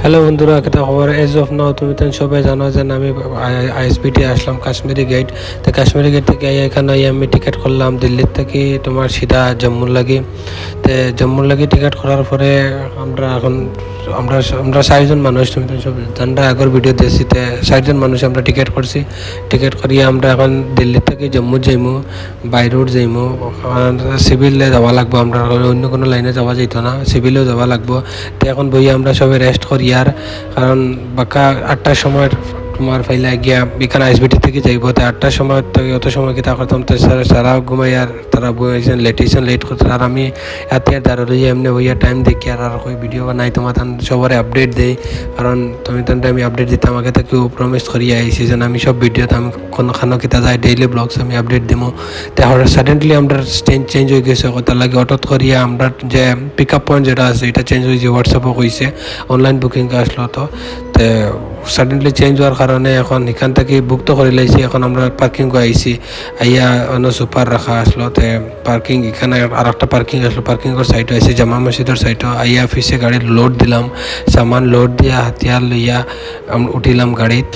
Hello বন্ধুরা, একটা খবর এজ অফ নাও তুমি তো সবাই জানো যে আমি আইএসবিটি আসলাম কাশ্মীরি গেট। তো কাশ্মীরি গেট থেকে এখানে আমি টিকিট করলাম দিল্লির থেকে তোমার সিধা জম্মুর লাগি। তো জম্মুর লাগি টিকিট করার পরে আমরা এখন আমরা আমরা 60 জন মানুষ, তুমি তো সব জানরা আগের ভিডিও দিয়েছি। তো 60 জন মানুষ আমরা টিকিট করছি। টিকিট করিয়ে আমরা এখন দিল্লি থেকে জম্মু যাইমু, বাই রোড যাইমু। সিভিলে যাওয়া লাগবো, আমরা অন্য কোনো লাইনে যাওয়া যেত না, সিভিলেও যাওয়া লাগবো। তো এখন বইয়ে আমরা সবাই রেস্ট করি আর, কারণ বাক্কা 8টার সময় তোমার ফাইলে গিয়া এখানে আইএসবিটি থেকে যাইব। তো 8টার সময় থেকে অত সময় কি তা করতাম, তো সারা ঘুমাই আর তারা বইছেন লেট করতে। আর আমি এত দাঁড়িয়ে এমনি বইয়া টাইম দেখি আর কই ভিডিও বানাই তোমার সবার আপডেট দেই, কারণ তুমি তো আমি আপডেট দিতাম আগে তো কেউ প্রমিস করিয়া আইসি যেন আমি সব ভিডিওতে আমি কোনো খানো কিতা যায় ডেইলি ব্লগস আমি আপডেট দিমো। তাহলে সাডেনলি আমরা চেঞ্জ হয়ে গেছে, কথা লাগে অটোত করিয়া আমরা যে পিক আপ পয়েন্ট যেটা আছে এটা চেঞ্জ হয়েছে, হোয়াটসঅ্যাপও কইছে অনলাইন বুকিং আসলো। তো সাডেনলি চেঞ্জ হওয়ার কারণে এখন এখান থেকে বুক তো করে লাইছি। এখন আমরা পার্কিং আইছি, আইয়া অন্য সুপার রাখা আসলো। তো পার্কিং এখানে আর একটা পার্কিং আসলো, পার্কিংয়ের সাইডে আছে জামা মসজিদের সাইডে। আইয়া অফিসে গাড়ি লোড দিলাম, সামান লোড দিয়া হাতিয়ার লইয়া উঠিলাম গাড়িত।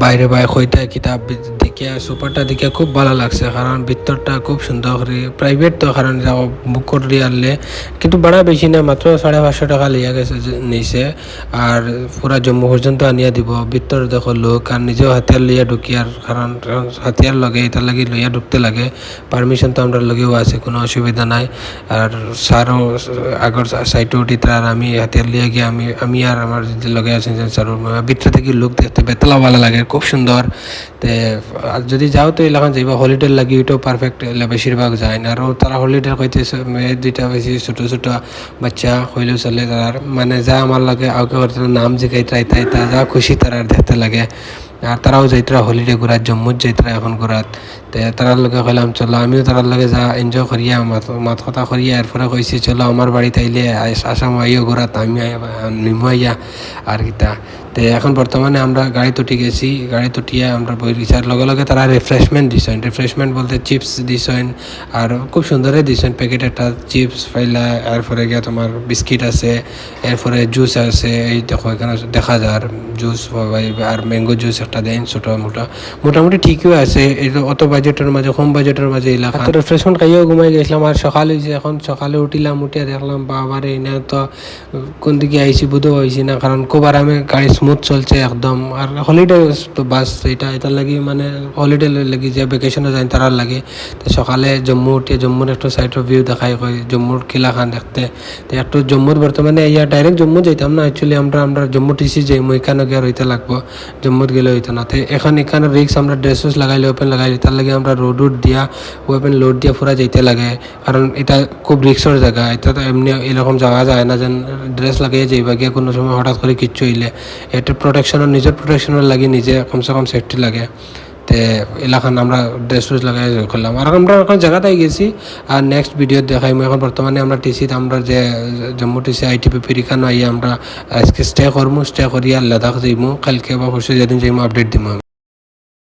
বাইরে হইতে কিতাব দেখিয়া সুপারটা দেখিয়া খুব ভালো লাগছে, কারণ ভিতরটা খুব সুন্দর করে প্রাইভেট তো, কারণ যাও বুক করে আনলে কিন্তু ভাড়া বেশি না, মাত্র 550 টাকা লিয়া গেছে নিছে। আর পুরা জম্মু পর্যন্ত আনিয়া দিব। ভিতর দেখো লোক আর নিজেও হাতিয়ার লইয়া ঢুকি, আর কারণ হাতিয়ার লগে এটার লাগি লইয়া ঢুকতে লাগে। পারমিশন তো আমরা লগেও আছে, কোনো অসুবিধা নাই। আর স্যারও আগর সাইটে উঠি, তার আমি হাতিয়ার লিয়া গিয়ে আমি আর আমার যে লগে আছেন স্যার ভিতরে থেকে লোক দেখতে বেতলা ভালো লাগে, খুব সুন্দর। তে আর যদি যাও তো এলাকান যাইবা হলিডে লাগি, ওইটাও পারফেক্ট বেশিরভাগ যায় না। আর তারা হলিডে কইতেছে মেয়ে দুইটা বেশি ছোটো ছোটো বাচ্চা হইলেও চলে, তার মানে যা আমার লাগে আগে নাম জিগাই তাই যা খুশি তারা দেখতে লাগে। আর তারাও যাইতরা হলিডে ঘুরাত, জম্মুর যাইতরা এখন ঘুরাত। তো তারার লগে কইলাম চলো, আমিও তারার লগে যা এনজয় করিয়া মাত কথা করিয়া এরপরে কইছি চলো আমার বাড়িতে আইলে আসাম আইও ঘুরাত, আমি নিমু আইয়া আর কিতা। তো এখন বর্তমানে আমরা গাড়ি তুটি গেছি, গাড়ি তুটিয়ে আমরা বই রিচার লগে লগে তারা রিফ্রেশমেন্ট দিছেন। রিফ্রেশমেন্ট বলতে চিপস দিছেন, আর খুব সুন্দরই দিছেন প্যাকেট একটা চিপস ফাইলা। এরপরে গিয়া তোমার বিস্কিট আছে, এরপরে জুস আছে, এই দেখো এখানে দেখা যায় জুস আর ম্যাঙ্গো জুস একটা দেন ছোটো মোটামুটি ঠিকই আছে। এটা অত বাজেটের মাঝে, কম বাজেটের মাঝে এলাকা। তো রিফ্রেশমেন্ট খাইয়েও ঘুমাই গেছিলাম। আর সকালে হয়েছে, এখন সকালে উঠিলাম, উঠিয়া দেখলাম বাবারে না তো কোন দিকে আইসি বুধও হয়েছি না, কারণ খুব আরামে গাড়ি স্মুথ চলছে একদম। আর হলিডে তো বাস এটার লাগি মানে হলিডে লাগি যে ভ্যাকেশনে যায় তারার লাগে। তো সকালে জম্মু উঠিয়ে জম্মুর একটা সাইডের ভিউ দেখাই হয়, জম্মুর কিলাখান দেখতে। তো একটু জম্মুর বর্তমানে ইয়া ডাইরেক্ট জম্মু যাইতাম না, অ্যাকচুয়ালি আমরা জম্মু টিসি যাইমু, এখানে গিয়ে রইতে লাগবো, জম্মুত গেলে হইতো না। তো এখানে রিক্স আমরা ড্রেস লাগাইলে ওপেন লাগাইলে তার লাগে আমরা রোড দিয়া ওপেন লোড দিয়া পুরা যাইতে লাগে, কারণ এটা খুব রিক্সর জায়গা। এটা তো এমনি এরকম যাওয়া যায় না যেন ড্রেস লাগিয়ে যাইবা গিয়ে কোনো সময় হঠাৎ করে কিচ্ছু হইলে। এটা প্রোটেকশনের নিজের প্রোটেকশনের লাগে নিজে কমসে কম সেফটি লাগে। তো এলাকান আমরা ড্রেস লাগাই করলাম। আর আমরা এখন জায়গাটাই গেছি, আর নেক্সট ভিডিও দেখাইমু। এখন বর্তমানে আমরা টিসিতে আমরা যে জম্মু টিসি আইটিপি ফিরিকানো আইয়া আমরা আজকে স্টে করবো, স্টে করিয়া লাদাখ যাইমু, কালকে বা পরশু যেদিন যাইমু আপডেট দিমু।